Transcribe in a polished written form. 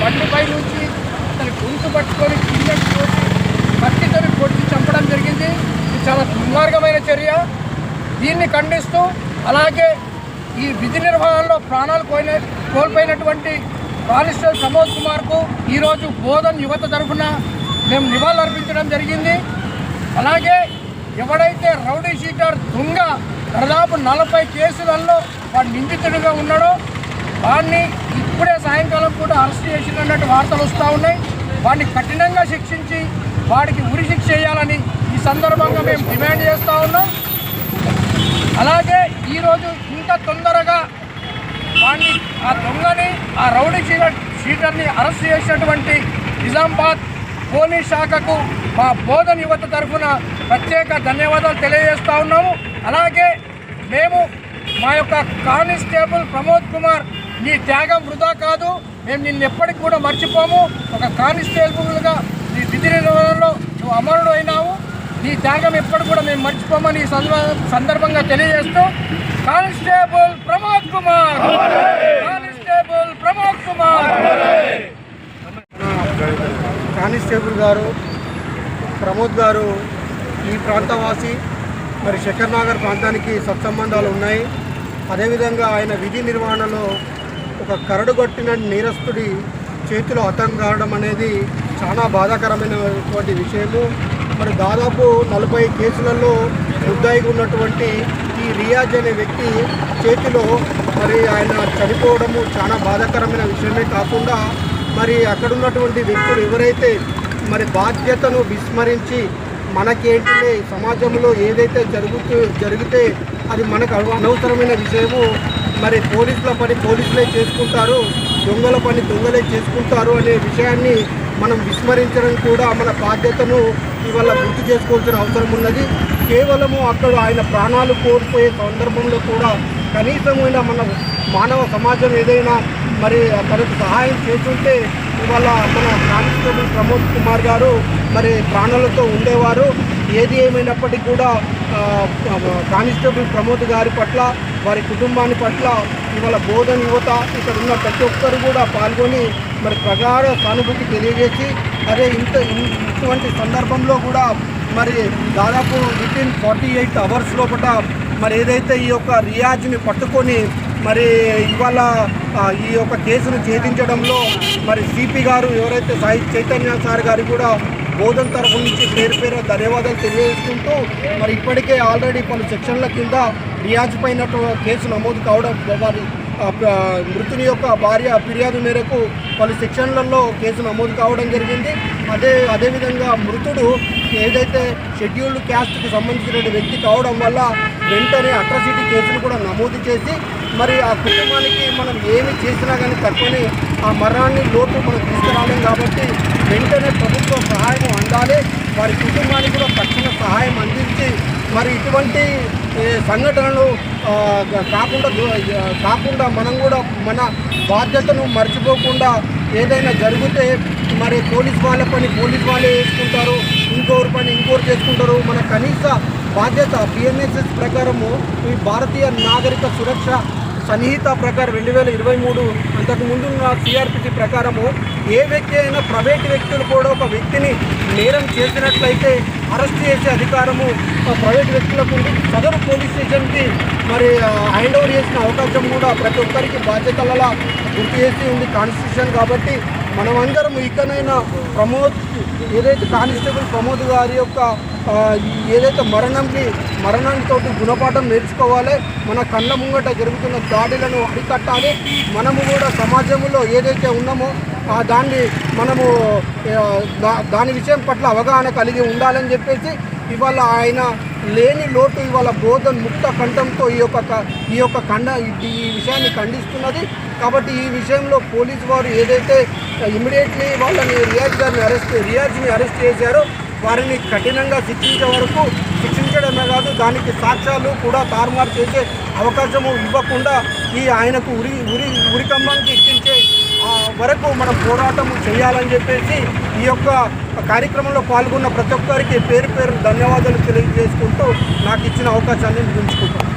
బండిపై నుంచి అతని గొంతు పట్టుకొని కిందకి తోసి కత్తితో కొట్టి చంపడం జరిగింది. ఇది చాలా దుర్మార్గమైన చర్య. దీన్ని ఖండిస్తూ అలాగే ఈ విధి నిర్వహణలో ప్రాణాలు కోల్పోయినటువంటి కానిస్టేబుల్ ప్రమోద్ కుమార్కు ఈరోజు బోధన్ యువత తరఫున మేము నివాళులర్పించడం జరిగింది. అలాగే ఎవడైతే రౌడీ షీటర్ దొంగ దాదాపు 40 కేసులలో వాడు నిందితుడిగా ఉన్నాడో వాడిని ఇప్పుడే సాయంకాలం కూడా అరెస్ట్ చేసినట్టు వార్తలు వస్తూ ఉన్నాయి. వాడిని కఠినంగా శిక్షించి వాడికి ఉరి శిక్ష చేయాలని ఈ సందర్భంగా మేము డిమాండ్ చేస్తూ ఉన్నాం. అలాగే ఈరోజు ఇంకా తొందరగా వాడిని ఆ దొంగని ఆ రౌడీ షీటర్ని అరెస్ట్ చేసినటువంటి నిజామాబాద్ పోలీస్ శాఖకు మా బోధన్ యువత తరఫున ప్రత్యేక ధన్యవాదాలు తెలియజేస్తూ ఉన్నాము. అలాగే మేము మా యొక్క కానిస్టేబుల్ ప్రమోద్ కుమార్ నీ త్యాగం వృధా కాదు, మేము నిన్ను ఎప్పటికి కూడా మర్చిపోము. ఒక కానిస్టేబుల్గా నీ విధి నిర్వహణలో నువ్వు అమరుడు అయినావు, నీ త్యాగం ఎప్పటికి కూడా మేము మర్చిపోమని ఈ సందర్భంగా తెలియజేస్తూ constable Pramod Kumar, constable Pramod Kumar. Constable గారు ప్రమోద్ గారు ఈ ప్రాంతవాసి, మరి శేఖర్ నగర్ ప్రాంతానికి సత్సంబంధాలు ఉన్నాయి. అదేవిధంగా ఆయన విధి నిర్వహణలో ఒక కరడుగొట్టిన నేరస్తుడి చేతిలో హతం కావడం అనేది చాలా బాధాకరమైనటువంటి విషయము. మరి దాదాపు 40 కేసులలో ముద్దాయిగా ఉన్నటువంటి ఈ రియాజ్ అనే వ్యక్తి చేతిలో మరి ఆయన చనిపోవడము చాలా బాధాకరమైన విషయమే కాకుండా మరి అక్కడ ఉన్నటువంటి వ్యక్తులు ఎవరైతే మరి బాధ్యతను విస్మరించి మనకేంటిలే సమాజంలో ఏదైతే జరిగితే అది మనకు అనవసరమైన విషయము, మరి పోలీసుల పని పోలీసులే చేసుకుంటారు, దొంగల పని దొంగలే చేసుకుంటారు అనే విషయాన్ని మనం విస్మరించడం కూడా మన బాధ్యతను ఇవాళ గుర్తు చేసుకోవాల్సిన అవసరం ఉన్నది. కేవలము అక్కడ ఆయన ప్రాణాలు కోల్పోయే సందర్భంలో కూడా కనీసమైన మన మానవ సమాజం ఏదైనా మరి తనకు సహాయం చేస్తుంటే ఇవాళ మన కానిస్టేబుల్ ప్రమోద్ కుమార్ గారు మరి ప్రాణాలతో ఉండేవారు. ఏది ఏమైనప్పటికీ కూడా కానిస్టేబుల్ ప్రమోద్ గారి పట్ల వారి కుటుంబాన్ని పట్ల ఇవాళ బోధన్ యువత ఇక్కడ ఉన్న ప్రతి ఒక్కరు కూడా పాల్గొని మరి ప్రగాఢ సానుభూతి తెలియజేసి అదే ఇటువంటి సందర్భంలో కూడా మరి దాదాపు వితిన్ 48 అవర్స్ లోపల మరి ఏదైతే ఈ యొక్క రియాజ్ని పట్టుకొని మరి ఇవాళ ఈ యొక్క కేసును ఛేదించడంలో మరి సిపి గారు ఎవరైతే సాయి చైతన్య సార్ గారు కూడా బోధన్ తరఫు నుంచి పేరు ధన్యవాదాలు తెలియజేసుకుంటూ మరి ఇప్పటికే ఆల్రెడీ పలు సెక్షన్ల కింద రియాజ్ పైన కేసు నమోదు కావడం, వారి మృతుని యొక్క భార్య ఫిర్యాదు మేరకు పలు సెక్షన్లలో కేసు నమోదు కావడం జరిగింది. అదేవిధంగా మృతుడు ఏదైతే షెడ్యూల్డ్ క్యాస్ట్కి సంబంధించిన వ్యక్తి కావడం వల్ల వెంటనే అట్రాసిటీ కేసును కూడా నమోదు చేసి మరి ఆ కుటుంబానికి మనం ఏమి చేసినా కానీ తప్పని ఆ మరణాన్ని లోటు మనం తీసుకురాలేం కాబట్టి వెంటనే ప్రభుత్వ సహాయం అందాలి. వారి కుటుంబానికి కూడా తక్షణ సహాయం అందించి మరి ఇటువంటి సంఘటనలు కాకుండా మనం కూడా మన బాధ్యతను మర్చిపోకుండా ఏదైనా జరిగితే మరి పోలీస్ వాళ్ళ పని పోలీస్ వాళ్ళే చేసుకుంటారు, ఇంకోరు పని ఇంకోరు చేసుకుంటారు. మన కనీస బాధ్యత బిఎన్ఎస్ఎస్ ప్రకారము ఈ భారతీయ నాగరిక సురక్ష సన్నిహిత ప్రకారం 2023 అంతకుముందు ఉన్న సిఆర్పిసి ప్రకారము ఏ వ్యక్తి అయినా ప్రైవేట్ వ్యక్తులు కూడా ఒక వ్యక్తిని నేరం చేసినట్లయితే అరెస్ట్ చేసే అధికారము ప్రైవేట్ వ్యక్తులకు ఉంది. సదరు పోలీస్ స్టేషన్కి మరి హ్యాండ్ ఓవర్ చేసిన అవకాశం కూడా ప్రతి ఒక్కరికి బాధ్యతలలో గుర్తు చేసి ఉంది కాన్స్టిట్యూషన్. కాబట్టి మనమందరం ఇకనైనా ఏదైతే కానిస్టేబుల్ ప్రమోద్ గారి యొక్క ఏదైతే మరణంతో గుణపాఠం నేర్చుకోవాలి, మన కళ్ళ ముంగట జరుగుతున్న దాడులను అరికట్టాలి. మనము కూడా సమాజంలో ఏదైతే ఉన్నామో దాని విషయం పట్ల అవగాహన కలిగి ఉండాలని చెప్పేసి ఇవాళ ఆయన లేని లోటు ఇవాళ బోధన్ ముక్త కంఠంతో ఈ విషయాన్ని ఖండిస్తున్నది. కాబట్టి ఈ విషయంలో పోలీసు వారు ఏదైతే ఇమ్మీడియట్లీ వాళ్ళని రియాజ్ని అరెస్ట్ చేశారో వారిని కఠినంగా శిక్షించే వరకు శిక్షించడమే కాదు, దానికి సాక్ష్యాలు కూడా తారుమారు చేసే అవకాశము ఇవ్వకుండా ఆయనకు ఉరికంబంకి ఎక్కించే వరకు మనం పోరాటం చేయాలని చెప్పేసి ఈ యొక్క కార్యక్రమంలో పాల్గొన్న ప్రతి ఒక్కరికి పేరు పేరు ధన్యవాదాలు తెలియజేసుకుంటూ నాకు ఇచ్చిన అవకాశాన్ని ముగించుకుంటాను.